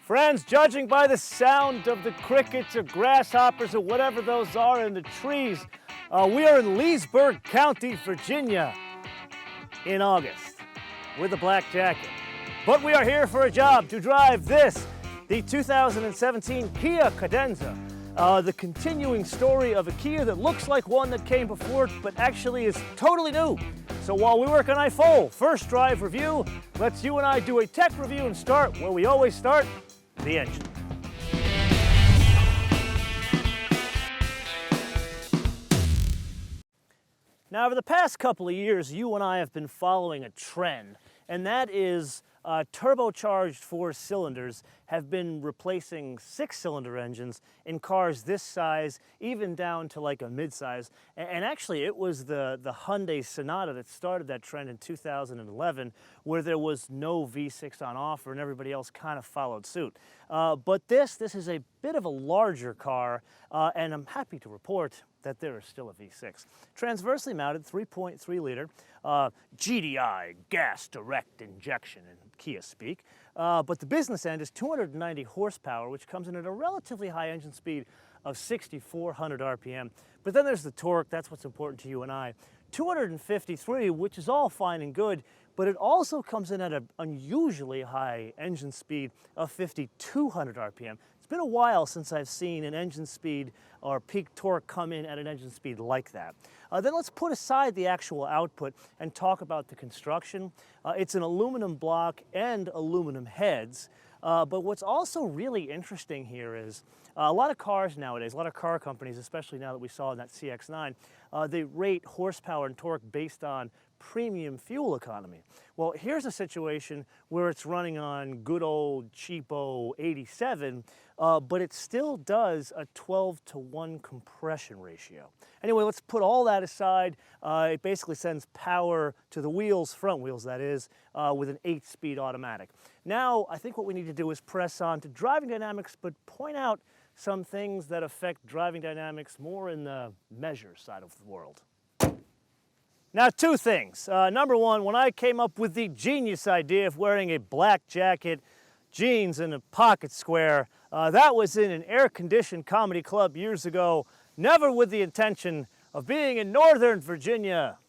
Friends, judging by the sound of the crickets or grasshoppers or whatever those are in the trees, we are in Leesburg County, Virginia in August with a black jacket. But we are here for a job to drive this, the 2017 Kia Cadenza, the continuing story of a Kia that looks like one that came before it, but actually is totally new. So while we work on iFull first drive review, let's you and I do a tech review and start where we always start, the engine. Now, over the past couple of years, you and I have been following a trend, and that is turbocharged four cylinders have been replacing six-cylinder engines in cars this size, even down to like a midsize. And actually, it was the Hyundai Sonata that started that trend in 2011, where there was no V6 on offer and everybody else kind of followed suit. But this is a bit of a larger car, and I'm happy to report that there is still a V6. Transversely mounted 3.3 liter GDI, gas direct injection in Kia speak. But the business end is 290 horsepower, which comes in at a relatively high engine speed of 6,400 RPM. But then there's the torque, that's what's important to you and I. 253, which is all fine and good, but it also comes in at an unusually high engine speed of 5,200 RPM. It's been a while since I've seen an engine speed or peak torque come in at an engine speed like that. Then let's put aside the actual output and talk about the construction. It's an aluminum block and aluminum heads. But what's also really interesting here is a lot of cars nowadays, a lot of car companies, especially now that we saw in that CX-9, they rate horsepower and torque based on premium fuel economy. Well, here's a situation where it's running on good old cheapo 87, but it still does a 12-to-1 compression ratio. Anyway, let's put all that aside. It basically sends power to the wheels, front wheels that is, with an 8-speed automatic. Now, I think what we need to do is press on to driving dynamics, but point out some things that affect driving dynamics more in the measure side of the world. Now, two things. Number one, when I came up with the genius idea of wearing a black jacket, jeans, and a pocket square, that was in an air-conditioned comedy club years ago, never with the intention of being in Northern Virginia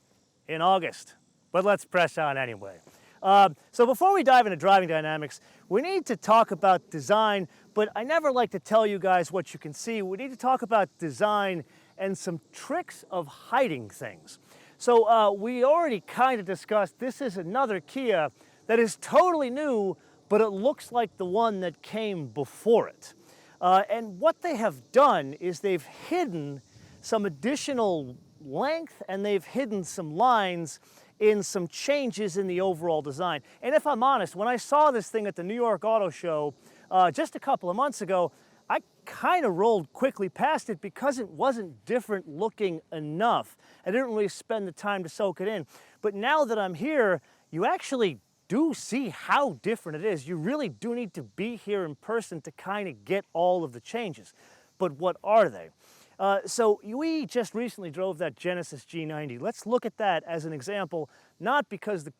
in August. But let's press on anyway. So before we dive into driving dynamics, we need to talk about design, but I never like to tell you guys what you can see. We need to talk about design and some tricks of hiding things. So we already kind of discussed this is another Kia that is totally new, but it looks like the one that came before it. And what they have done is they've hidden some additional length and they've hidden some lines in some changes in the overall design. And if I'm honest, when I saw this thing at the New York Auto Show just a couple of months ago, I kind of rolled quickly past it because it wasn't different looking enough. I didn't really spend the time to soak it in. But now that I'm here, you actually do see how different it is. You really do need to be here in person to kind of get all of the changes. But what are they? So we just recently drove that Genesis G90. Let's look at that as an example, not because the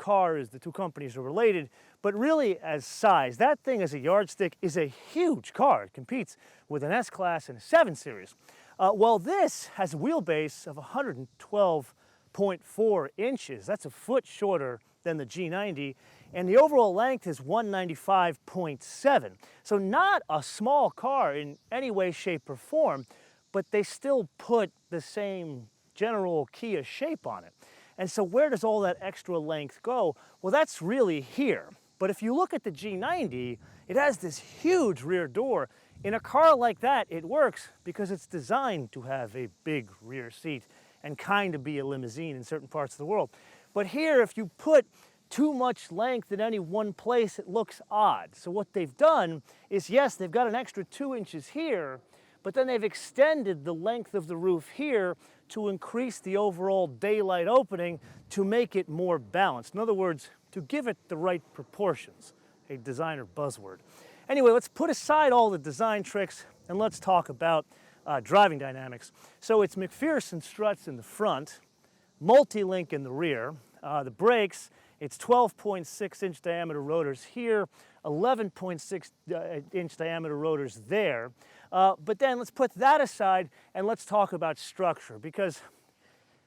two companies are related, but really as size. That thing as a yardstick is a huge car. It competes with an S-Class and a 7 Series. Well, this has a wheelbase of 112.4 inches. That's a foot shorter than the G90, and the overall length is 195.7. So not a small car in any way, shape, or form, but they still put the same general Kia shape on it. And so where does all that extra length go? Well, that's really here. But if you look at the G90, it has this huge rear door. In a car like that, it works because it's designed to have a big rear seat and kind of be a limousine in certain parts of the world. But here, if you put too much length in any one place, it looks odd. So what they've done is, yes, they've got an extra 2 inches here, but then they've extended the length of the roof here to increase the overall daylight opening to make it more balanced. In other words, to give it the right proportions, a designer buzzword. Anyway, let's put aside all the design tricks and let's talk about driving dynamics. So it's McPherson struts in the front, multi-link in the rear. The brakes It's 12.6-inch diameter rotors here, 11.6-inch diameter rotors there. But then let's put that aside and let's talk about structure, because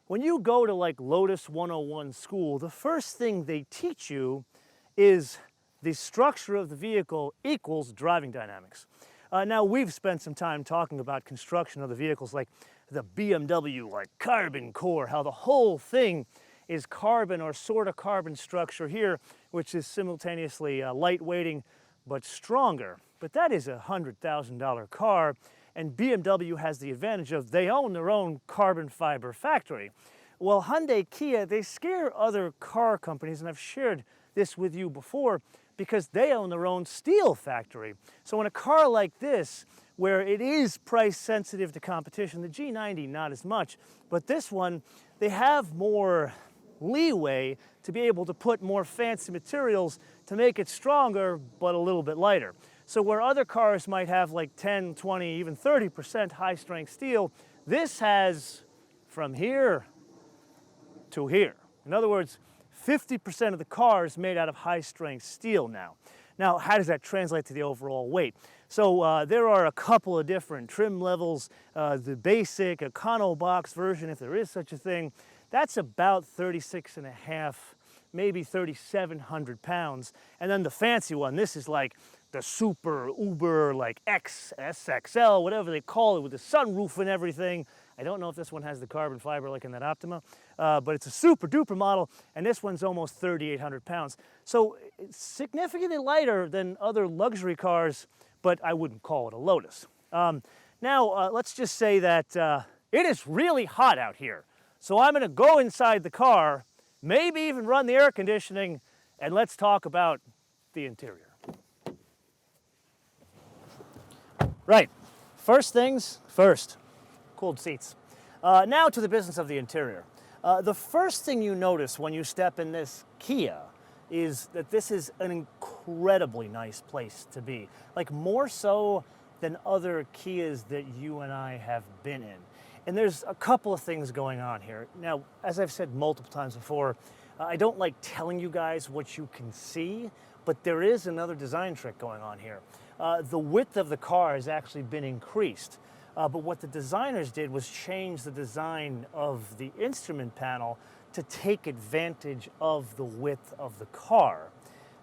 when you go to like Lotus 101 school, the first thing they teach you is the structure of the vehicle equals driving dynamics. Now, we've spent some time talking about construction of the vehicles, like the BMW like carbon core, how the whole thing is carbon or sort of carbon structure here, which is simultaneously lightweighting but stronger. But that is a $100,000 car, and BMW has the advantage of they own their own carbon fiber factory. Well, Hyundai, Kia, they scare other car companies, and I've shared this with you before, because they own their own steel factory. So in a car like this, where it is price sensitive to competition, the G90 not as much, but this one, they have more leeway to be able to put more fancy materials to make it stronger, but a little bit lighter. So where other cars might have like 10, 20, even 30% high strength steel, this has from here to here. In other words, 50% of the car is made out of high-strength steel now. Now, how does that translate to the overall weight? So there are a couple of different trim levels. The basic Econo Box version, if there is such a thing, that's about 36.5, maybe 3,700 pounds. And then the fancy one, this is like the super uber, like SXL, whatever they call it, with the sunroof and everything. I don't know if this one has the carbon fiber like in that Optima, but it's a super duper model, and this one's almost 3,800 pounds. So it's significantly lighter than other luxury cars, but I wouldn't call it a Lotus. Now, let's just say that it is really hot out here. So I'm gonna go inside the car, maybe even run the air conditioning, and let's talk about the interior. Right, first things first. Cooled seats. Now to the business of the interior. The first thing you notice when you step in this Kia is that this is an incredibly nice place to be. Like more so than other Kias that you and I have been in. And there's a couple of things going on here. Now, as I've said multiple times before, I don't like telling you guys what you can see, but there is another design trick going on here. The width of the car has actually been increased. But what the designers did was change the design of the instrument panel to take advantage of the width of the car.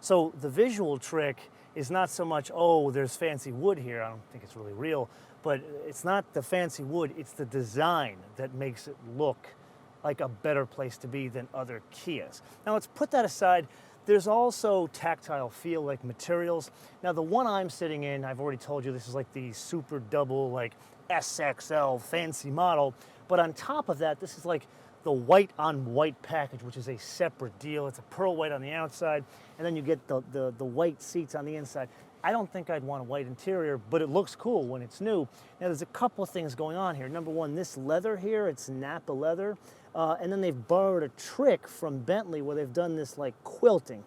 So the visual trick is not so much, oh, there's fancy wood here. I don't think it's really real, but it's not the fancy wood, it's the design that makes it look like a better place to be than other Kias. Now let's put that aside. There's also tactile feel, like materials. Now the one I'm sitting in, I've already told you, this is like the super double, like SXL fancy model. But on top of that, this is like the white on white package, which is a separate deal. It's a pearl white on the outside, and then you get the white seats on the inside. I don't think I'd want a white interior, but it looks cool when it's new. Now there's a couple of things going on here. Number one, this leather here, it's Napa leather. And then they've borrowed a trick from Bentley where they've done this like quilting.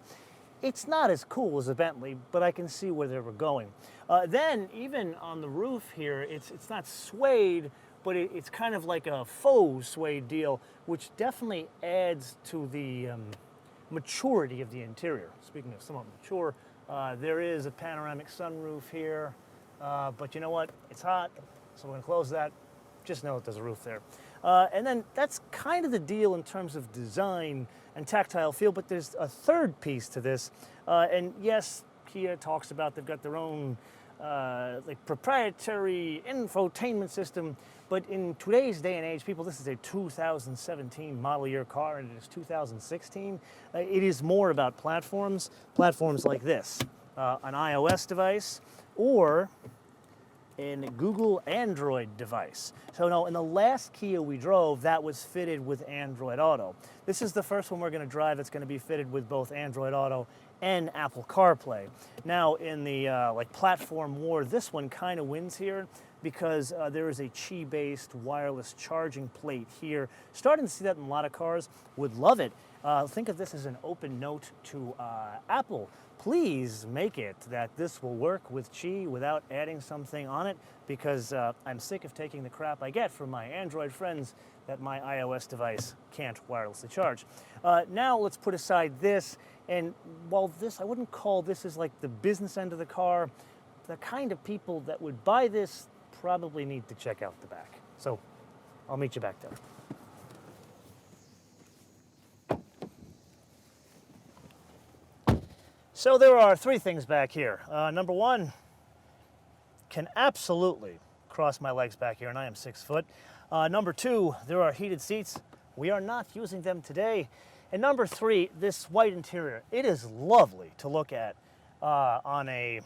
It's not as cool as a Bentley, but I can see where they were going. Then even on the roof here, it's not suede, but it's kind of like a faux suede deal, which definitely adds to the maturity of the interior. Speaking of somewhat mature, there is a panoramic sunroof here, but you know what? It's hot, so we're gonna close that. Just know that there's a roof there. And then that's kind of the deal in terms of design and tactile feel, but there's a third piece to this. And yes, Kia talks about they've got their own like proprietary infotainment system, but in today's day and age, people, this is a 2017 model year car and it is 2016. It is more about platforms like this, an iOS device or a Google Android device. So no, in the last Kia we drove, that was fitted with Android Auto. This is the first one we're going to drive that's going to be fitted with both Android Auto and Apple CarPlay. Now in the like platform war, this one kind of wins here because there is a Qi-based wireless charging plate here. Starting to see that in a lot of cars. Would love it. Think of this as an open note to Apple please make it that this will work with Qi without adding something on it, because I'm sick of taking the crap I get from my Android friends that my iOS device can't wirelessly charge. Now let's put aside this, and while this, I wouldn't call this as like the business end of the car, the kind of people that would buy this probably need to check out the back. So I'll meet you back there. So there are three things back here. Number one, can absolutely cross my legs back here, and I am 6 foot. Number two, there are heated seats. We are not using them today. And number three, this white interior. It is lovely to look at on a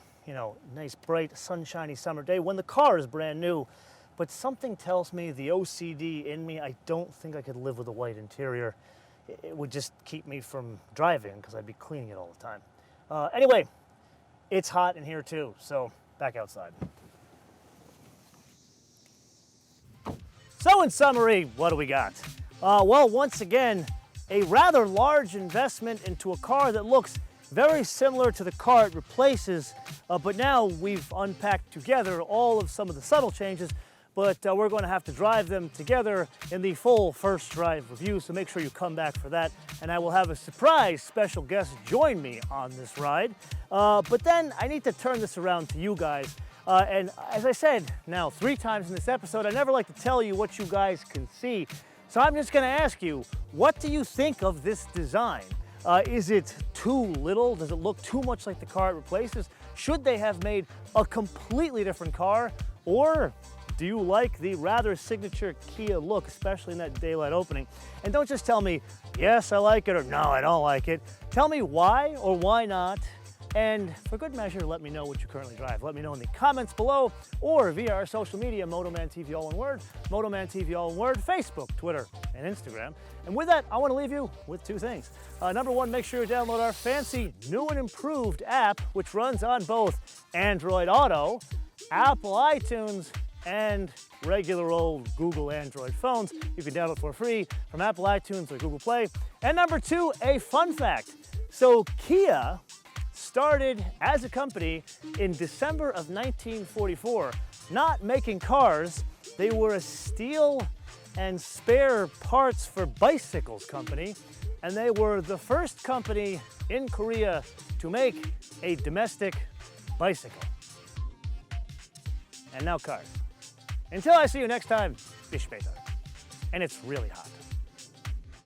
nice, bright, sunshiny summer day when the car is brand new. But something tells me, the OCD in me, I don't think I could live with a white interior. It would just keep me from driving because I'd be cleaning it all the time. Anyway, it's hot in here too, so back outside. So in summary, what do we got? Well, once again, a rather large investment into a car that looks very similar to the car it replaces, but now we've unpacked together all of some of the subtle changes, but we're going to have to drive them together in the full first drive review, so make sure you come back for that, and I will have a surprise special guest join me on this ride. But then I need to turn this around to you guys, and as I said now 3 times in this episode, I never like to tell you what you guys can see, so I'm just going to ask you, what do you think of this design? Is it too little? Does it look too much like the car it replaces? Should they have made a completely different car? Or do you like the rather signature Kia look, especially in that daylight opening? And don't just tell me, yes, I like it, or no, I don't like it. Tell me why or why not. And for good measure, let me know what you currently drive. Let me know in the comments below or via our social media, MotoManTV all one word, MotoManTV all one word, Facebook, Twitter, and Instagram. And with that, I want to leave you with 2 things. Number one, make sure you download our fancy, new and improved app, which runs on both Android Auto, Apple iTunes, and regular old Google Android phones. You can download for free from Apple iTunes or Google Play. And number 2, a fun fact. So Kia started as a company in December of 1944, not making cars. They were a steel and spare parts for bicycles company, and they were the first company in Korea to make a domestic bicycle. And now cars. Until I see you next time, bis später. And it's really hot.